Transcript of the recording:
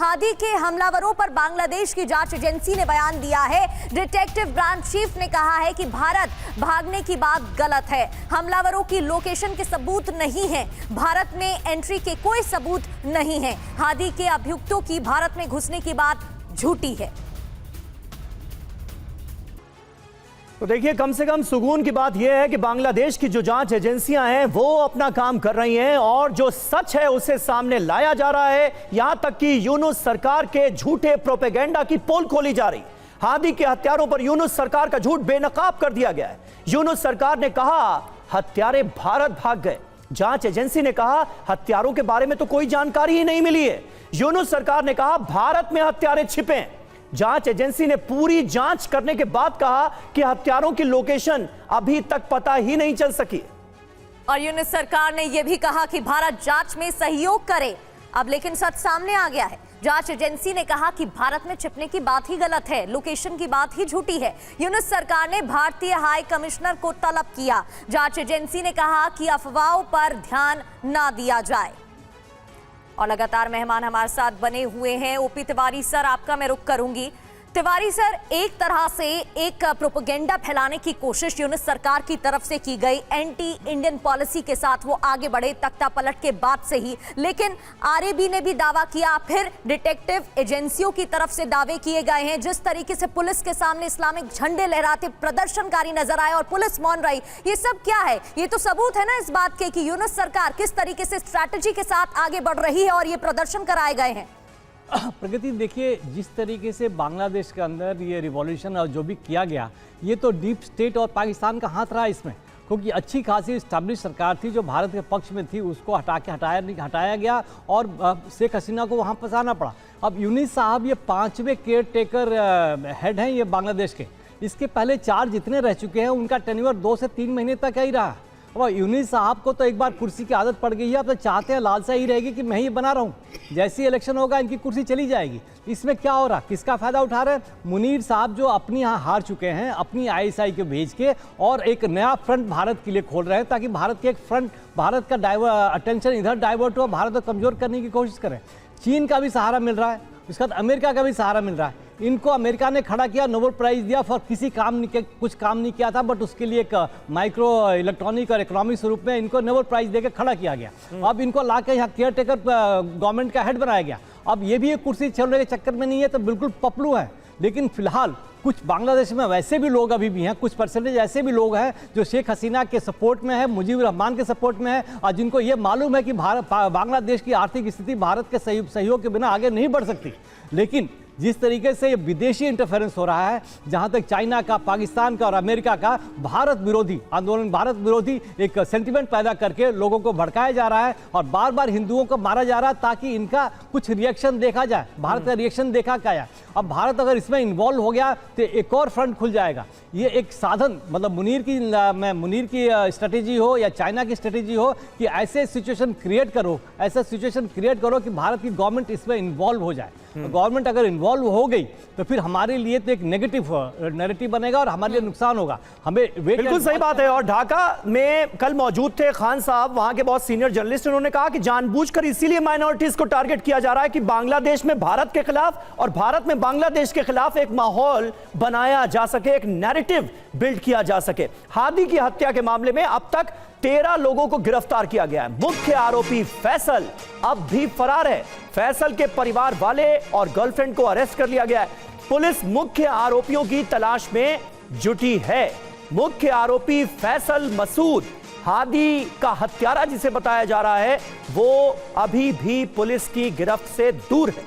हादी के हमलावरों पर बांग्लादेश की जांच एजेंसी ने बयान दिया है। डिटेक्टिव ब्रांच चीफ ने कहा है कि भारत भागने की बात गलत है, हमलावरों की लोकेशन के सबूत नहीं है, भारत में एंट्री के कोई सबूत नहीं है, हादी के अभियुक्तों की भारत में घुसने की बात झूठी है। तो देखिए, कम से कम सुकून की बात यह है कि बांग्लादेश की जो जांच एजेंसियां हैं वो अपना काम कर रही हैं और जो सच है उसे सामने लाया जा रहा है। यहां तक कि यूनुस सरकार के झूठे प्रोपेगेंडा की पोल खोली जा रही। हादी के हत्यारों पर यूनुस सरकार का झूठ बेनकाब कर दिया गया है। यूनुस सरकार ने कहा हत्यारे भारत भाग गए, जांच एजेंसी ने कहा हत्यारों के बारे में तो कोई जानकारी ही नहीं मिली है। यूनुस सरकार ने कहा भारत में हत्यारे छिपे हैं। जांच एजेंसी ने पूरी जांच करने के बाद कहा कि हत्यारों की लोकेशन अभी तक पता ही नहीं चल सकी। और यूनुस सरकार ने यह भी कहा कि भारत जांच में सहयोग करे। अब लेकिन सच सामने आ गया है। जांच एजेंसी ने कहा कि भारत में छिपने की बात ही गलत है, लोकेशन की बात ही झूठी है। यूनुस सरकार ने भारतीय हाई कमिश्नर को तलब किया। जांच एजेंसी ने कहा कि अफवाहों पर ध्यान ना दिया जाए। और लगातार मेहमान हमारे साथ बने हुए हैं। ओपी तिवारी सर, आपका मैं रुख करूंगी। तिवारी सर, एक तरह से एक प्रोपेगेंडा फैलाने की कोशिश यूनुस सरकार की तरफ से की गई, एंटी इंडियन पॉलिसी के साथ वो आगे बढ़े तख्ता पलट के बाद से ही, लेकिन आरएबी ने भी दावा किया, फिर डिटेक्टिव एजेंसियों की तरफ से दावे किए गए हैं। जिस तरीके से पुलिस के सामने इस्लामिक झंडे लहराते प्रदर्शनकारी नजर आए और पुलिस मौन रही, ये सब क्या है? ये तो सबूत है ना इस बात के कि यूनुस सरकार किस तरीके से स्ट्रैटेजी के साथ आगे बढ़ रही है और ये प्रदर्शन कराए गए हैं। प्रगति, देखिए, जिस तरीके से बांग्लादेश के अंदर ये रिवॉल्यूशन और जो भी किया गया, ये तो डीप स्टेट और पाकिस्तान का हाथ रहा इसमें, क्योंकि अच्छी खासी स्टैब्लिश सरकार थी जो भारत के पक्ष में थी, उसको हटाया गया और शेख हसीना को वहाँ फंसाना पड़ा। अब यूनुस साहब ये 5वें केयर टेकर हेड हैं ये बांग्लादेश के। इसके पहले 4 जितने रह चुके हैं उनका टेन्योर 2 से 3 महीने तक ही रहा। अब यूनुस साहब को तो एक बार कुर्सी की आदत पड़ गई है, अब तो चाहते हैं, लालसा ही रहेगी कि मैं ही बना रहा हूँ, जैसी इलेक्शन होगा इनकी कुर्सी चली जाएगी। इसमें क्या हो रहा, किसका फायदा उठा रहे हैं? मुनीर साहब जो अपनी यहाँ हार चुके हैं, अपनी आईएसआई को भेज के और एक नया फ्रंट भारत के लिए खोल रहे हैं ताकि भारत के एक फ्रंट, भारत का अटेंशन इधर डाइवर्ट हो, भारत को कमजोर करने की कोशिश करें। चीन का भी सहारा मिल रहा है, उसके बाद अमेरिका का भी सहारा मिल रहा है। इनको अमेरिका ने खड़ा किया, नोबेल प्राइज दिया फॉर किसी काम नहीं, कुछ काम नहीं किया था, बट उसके लिए एक माइक्रो इलेक्ट्रॉनिक और इकोनॉमिक स्वरूप में इनको नोबेल प्राइज देकर खड़ा किया गया। अब इनको लाकर यहाँ केयर टेकर गवर्नमेंट का हेड बनाया गया। अब ये भी एक कुर्सी छोड़ने के चक्कर में नहीं है, तो बिल्कुल पपलू है। लेकिन फिलहाल कुछ बांग्लादेश में वैसे भी लोग अभी भी हैं, कुछ परसेंटेज ऐसे भी लोग हैं जो शेख हसीना के सपोर्ट में है, मुजीबुर रहमान के सपोर्ट में है, और जिनको ये मालूम है कि बांग्लादेश की आर्थिक स्थिति भारत के सहयोग के बिना आगे नहीं बढ़ सकती। लेकिन जिस तरीके से ये विदेशी इंटरफेरेंस हो रहा है, जहां तक चाइना का, पाकिस्तान का और अमेरिका का भारत विरोधी आंदोलन, भारत विरोधी एक सेंटिमेंट पैदा करके लोगों को भड़काया जा रहा है और बार बार हिंदुओं को मारा जा रहा है ताकि इनका कुछ रिएक्शन देखा जाए। भारत का रिएक्शन देखा क्या है? अब भारत अगर इसमें इन्वॉल्व हो गया तो एक और फ्रंट खुल जाएगा। ये एक साधन, मतलब मुनीर की स्ट्रेटेजी हो या चाइना की स्ट्रेटेजी हो कि ऐसे सिचुएशन क्रिएट करो कि भारत की गवर्नमेंट इसमें इन्वॉल्व हो जाए। गवर्नमेंट अगर इन्वॉल्व हो गई तो फिर हमारे लिए तो एक नेगेटिव नैरेटिव बनेगा और हमारे लिए नुकसान होगा। हमें बिल्कुल सही बात है। और ढाका में कल मौजूद थे खान साहब, वहां के बहुत सीनियर जर्नलिस्ट, उन्होंने कहा कि जानबूझकर इसीलिए माइनॉरिटीज को टारगेट किया जा रहा है कि बांग्लादेश में भारत के खिलाफ और भारत में बांग्लादेश के खिलाफ एक माहौल बनाया जा सके, एक नैरेटिव बिल्ड किया जा सके। हादी की हत्या के मामले में अब तक 13 लोगों को गिरफ्तार किया गया है। मुख्य आरोपी फैसल अब भी फरार है। फैसल के परिवार वाले और गर्लफ्रेंड को अरेस्ट कर लिया गया है। पुलिस मुख्य आरोपियों की तलाश में जुटी है। मुख्य आरोपी फैसल मसूद, हादी का हत्यारा जिसे बताया जा रहा है, वो अभी भी पुलिस की गिरफ्त से दूर है।